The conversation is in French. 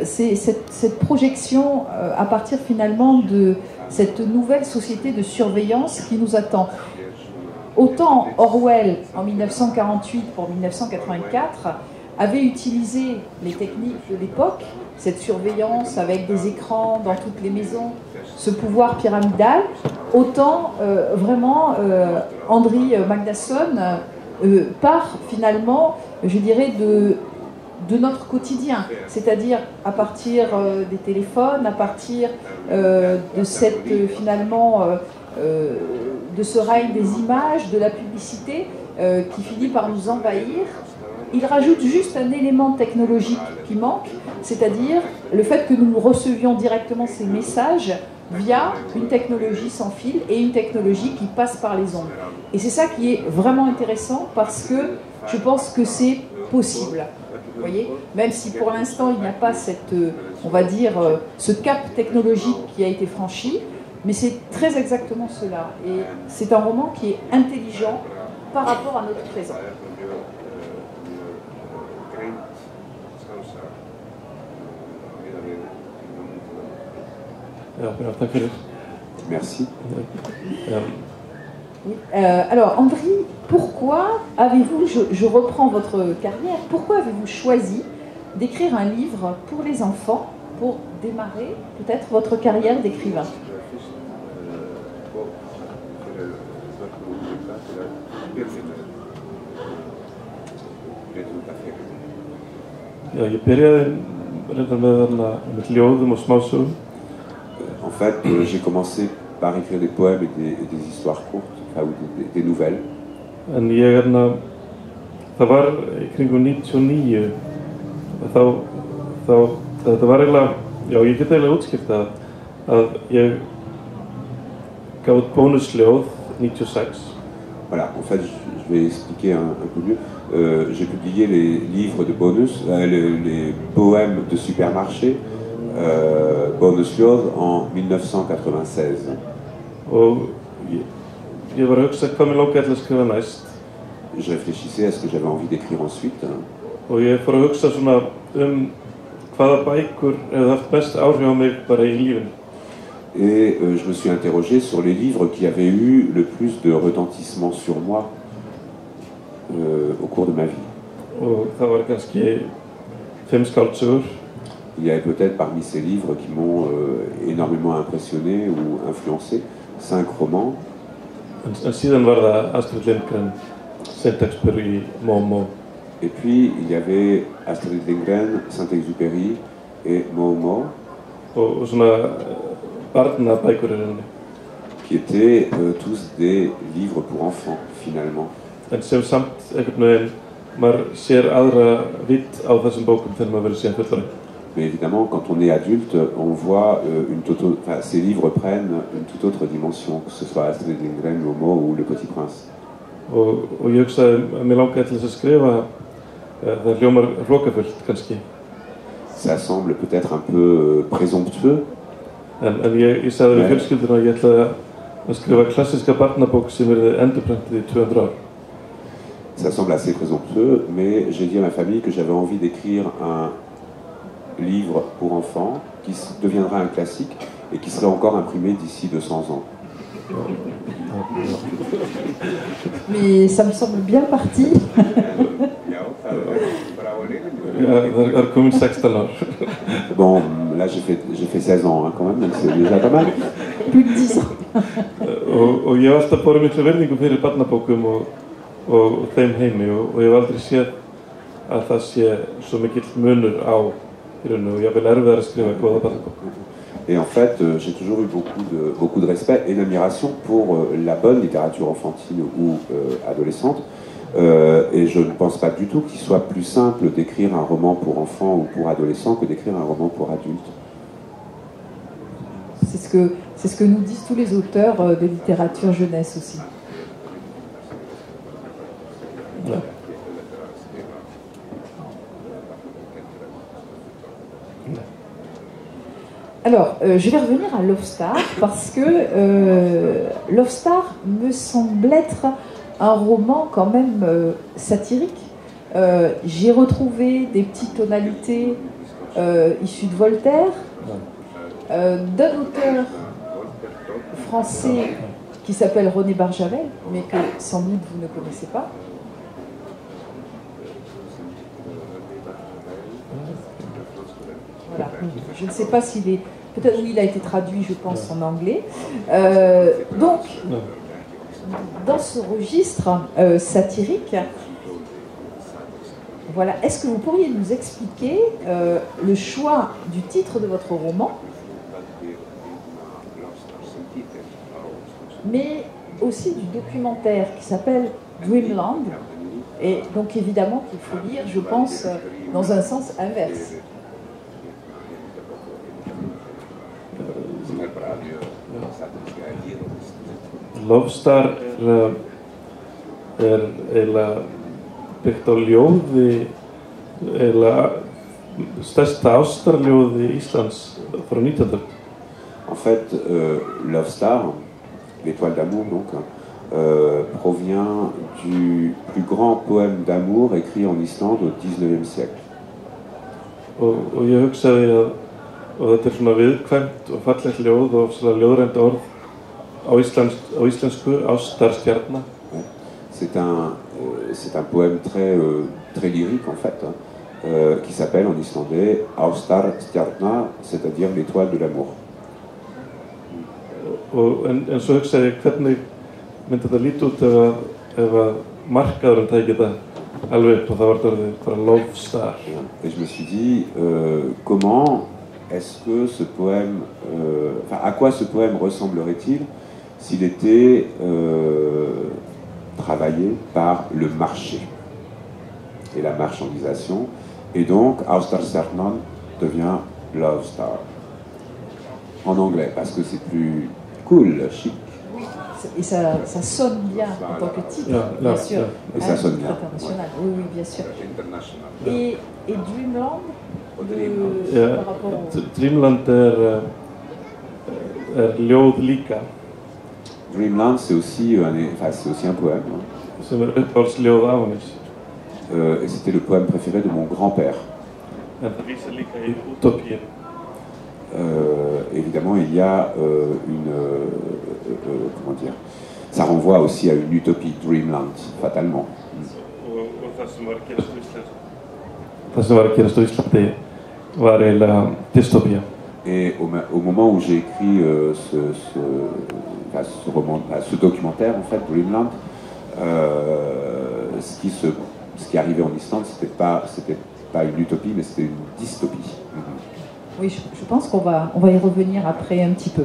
C'est cette projection à partir finalement de cette nouvelle société de surveillance qui nous attend. Autant Orwell en 1948 pour 1984 avait utilisé les techniques de l'époque, cette surveillance avec des écrans dans toutes les maisons, ce pouvoir pyramidal, autant vraiment Henry Magnuson part finalement, je dirais, de notre quotidien, c'est-à-dire à partir des téléphones, à partir de cette finalement de ce règne des images, de la publicité qui finit par nous envahir. Il rajoute juste un élément technologique qui manque, c'est-à-dire le fait que nous recevions directement ces messages via une technologie sans fil et une technologie qui passe par les ondes. Et c'est ça qui est vraiment intéressant parce que je pense que c'est possible. Vous voyez, même si pour l'instant il n'y a pas cette, on va dire, ce cap technologique qui a été franchi, mais c'est très exactement cela. Et c'est un roman qui est intelligent par rapport à notre présent. Merci. Alors, Andri, pourquoi avez-vous, je reprends votre carrière, pourquoi avez-vous choisi d'écrire un livre pour les enfants, pour démarrer peut-être votre carrière d'écrivain? En fait, j'ai commencé par écrire des poèmes et des histoires courtes, enfin, ou des nouvelles. En það var í kringum 99 þetta var eiginlega, já ég get eiginlega útskýrt að ég gaf út bónusljóð 96. Voilà, en fait, je vais expliquer un peu mieux. J'ai publié les livres de bonus, les poèmes de supermarché, Bónusljóð en 1996. Og ég var að hugsa hvað mér langaði til að skrifa næst. Je réfléchissais à ce que j'avais envie d'écrire ensuite. Og ég fór að hugsa svona hvaða bækur hefði haft best áhrif á mig bara í lífinu. Et je me suis interrogé sur les livres qui avaient eu le plus de retentissement sur moi au cours de ma vie. Og það var kannski 5 skáldsögur. Il y avait peut-être parmi ces livres qui m'ont énormément impressionné ou influencé 5 romans. En síðan var það Astrid Lindgren, Saint-Exupéry, Momo. Et puis il y avait Astrid Lindgren, Saint-Exupéry et Momo. Og svona barnabækur í rauninni. Qui étaient tous des livres pour enfants finalement. En sem samt einhvern veginn maður sér aðra vitt á þessum bókum þegar maður verður síðan fullorðinn. Mais évidemment, quand on est adulte, on voit ces livres prennent une toute autre dimension, que ce soit Astrid Lindgren, Momo ou Le Petit Prince. Og ég hugsaði að mér langaði til þess að skrifa, það hljómar hrokafullt kannski. Ça semble peut-être un peu présomptueux. En ég sagði við fjölskylduna að ég ætlaði að skrifa klassíska barnabók sem verði endurprentið í 200 ár. Ça semble assez présomptueux, mais j'ai dit à ma famille que j'avais envie d'écrire un livre pour enfants qui deviendra un classique et qui serait encore imprimé d'ici 200 ans. Mais ça me semble bien parti. Bon, là j'ai fait 16 ans hein, quand même, donc c'est déjà pas mal. Plus de 10 ans. Og ég hef alltaf borið mikla virðingu fyrir barnabókum og þeim heimi og ég hef aldrei séð að það sé svo mikill munur á í rauninu og ég vil erfiðar að skrifa góða barnabók. Et en fait, j'ai toujours eu beaucoup de respect et d'admiration pour la bonne littérature enfantine ou adolescente. Et je ne pense pas du tout qu'il soit plus simple d'écrire un roman pour enfants ou pour adolescents que d'écrire un roman pour adultes. C'est ce que nous disent tous les auteurs de littérature jeunesse aussi. Ouais. Alors, je vais revenir à Love Star parce que Love Star me semble être un roman quand même satirique. J'ai retrouvé des petites tonalités issu de Voltaire, d'un auteur français qui s'appelle René Barjavel, mais que sans doute vous ne connaissez pas. Voilà. Je ne sais pas s'il est... Peut-être oui, il a été traduit, je pense, en anglais. Donc, dans ce registre satirique, voilà, est-ce que vous pourriez nous expliquer le choix du titre de votre roman, mais aussi du documentaire qui s'appelle Dreamland, et donc évidemment qu'il faut lire, je pense, dans un sens inverse. Love Star er eiginlega byggt á ljóði, eiginlega stærsta ástarljóði Íslands frá 1900. En fait, Love Star, l'étoile d'amour donc, provient du plus grand poème d'amour écrit en Islande au XIXe siècle. Og ég hugsaði að, og þetta er svona viðkvæmt og fallegt ljóð og svona ljóðrænt orð á íslensku, ástarstjarna. C'est un poème très lyrique en fait, qui s'appelle en islandais Ástarstjarna, c'est-à-dire l'étoile de l'amour. En svo hugsaði ég hvernig myndi þetta líta út ef að markaðurinn tæki þetta alveg upp og það var þetta bara Love Star. Et je me suis dit, comment est-ce que ce poème, à quoi ce poème ressemblerait-il s'il était travaillé par le marché et la marchandisation, et donc Ástarstjarnan devient Love Star en anglais parce que c'est plus cool, chic. Et ça sonne bien en tant que titre, bien sûr. Et ça sonne bien. International, oui, bien sûr. Et Dreamland, par rapport au... Dreamland ljóð líka. Dreamland, c'est aussi un poème. Sem uppáhaldsljóð afa míns. Et c'était le poème préféré de mon grand-père. En það vísar líka í útópíu. Évidemment, il y a comment dire, ça renvoie aussi à une utopie, Dreamland, fatalement. Og það sem var að gerast á Íslandi. Það sem var að gerast á Íslandi var eiginlega dystopía. Et au moment où j'ai écrit ce documentaire, en fait, Dreamland, ce qui arrivait en Islande, c'était pas une utopie, mais c'était une dystopie. Oui, je pense qu'on va y revenir après un petit peu.